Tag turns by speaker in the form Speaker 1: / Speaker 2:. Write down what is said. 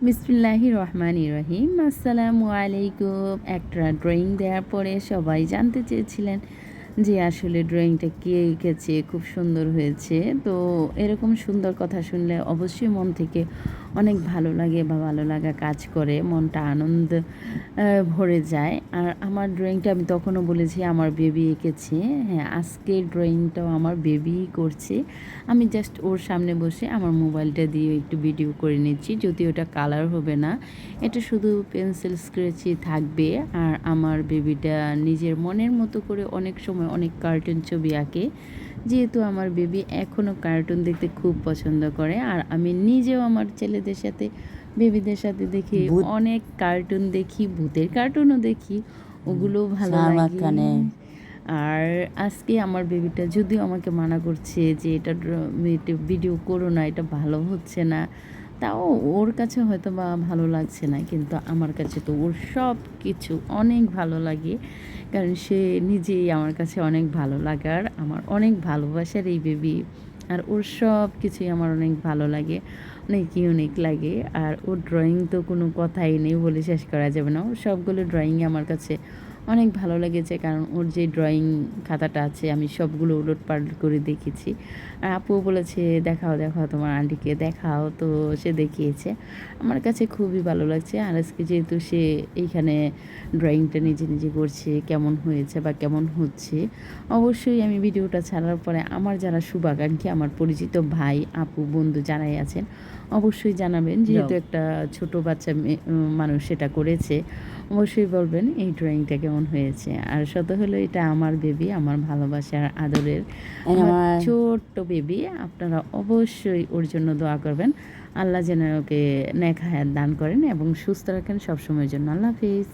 Speaker 1: বিসমিল্লাহির রহমানির রহিম। আসসালামু আলাইকুম। একটা ড্রয়িং দেওয়ার পরে সবাই জানতে চেয়েছিলেন যে আসলে ড্রয়িংটা কে এঁকেছে, খুব সুন্দর হয়েছে। তো এরকম সুন্দর কথা শুনলে অবশ্যই মন থেকে অনেক ভালো লাগে বা ভালো লাগা কাজ করে, মনটা আনন্দ ভরে যায়। আর আমার ড্রয়িংটা আমি তখনও বলেছি আমার বেবি এঁকেছে। হ্যাঁ, আজকের ড্রয়িংটাও আমার বেবিই করছে। আমি জাস্ট ওর সামনে বসে আমার মোবাইলটা দিয়ে একটু ভিডিও করে নিচ্ছি, যদিও ওটা কালার হবে না, এটা শুধু পেন্সিল স্ক্র্যাচই থাকবে। আর আমার বেবিটা নিজের মনের মতো করে অনেক সময় অনেক কার্টুন ছবি আঁকে, যেহেতু আমার বেবি এখনও কার্টুন দেখতে খুব পছন্দ করে। আর আমি নিজেও আমার ছেলেদের সাথে বেবিদের সাথে দেখি
Speaker 2: ভূত
Speaker 1: অনেক কার্টুন দেখি, ভূতের কার্টুনও দেখি, ওগুলোও ভালো
Speaker 2: শাহরুখ
Speaker 1: লাগে।
Speaker 2: খানে
Speaker 1: আর আজকে আমার বেবিটা যদিও আমাকে মানা করছে যে এটা ভিডিও করো না, এটা ভালো হচ্ছে না, তাও ওর কাছে হয়তো বা ভালো লাগছে না, কিন্তু আমার কাছে তো ওর সব কিছু অনেক ভালো লাগে। কারণ সে নিজেই আমার কাছে অনেক ভালো লাগার, আমার অনেক ভালোবাসার এই বেবি। আর ওর সব কিছুই আমার অনেক ভালো লাগে, অনেক ইউনিক লাগে। আর ওর ড্রয়িং তো কোনো কথাই নেই, বলে শেষ করা যাবে না। ওর সবগুলো ড্রয়িং আমার কাছে অনেক ভালো লেগেছে, কারণ ওর যে ড্রয়িং খাতাটা আছে আমি সবগুলো উলটপালট করে দেখেছি। আর আপুও বলেছে দেখাও দেখাও তোমার আন্টিকে দেখাও, তো সে দেখিয়েছে। আমার কাছে খুবই ভালো লাগছে। আর আজকে যেহেতু সে এইখানে ড্রয়িংটা নিজে নিজে করছে, কেমন হয়েছে বা কেমন হচ্ছে, অবশ্যই আমি ভিডিওটা ছাড়ার পরে আমার যারা শুভাকাঙ্ক্ষী, আমার পরিচিত ভাই আপু বন্ধু যারাই আছেন, অবশ্যই জানাবেন। যেহেতু একটা ছোট বাচ্চা মানুষ সেটা করেছে, অবশ্যই বলবেন এই ড্রয়িংটা কেমন হয়েছে। আর শত হলো এটা আমার বেবি, আমার ভালোবাসার আদরের আমার
Speaker 2: আমার
Speaker 1: ছোট্ট বেবি। আপনারা অবশ্যই ওর জন্য দোয়া করবেন, আল্লাহ যেন ওকে নেক হায়াত দান করেন এবং সুস্থ রাখেন সবসময়ের জন্য। আল্লাহ হাফিজ।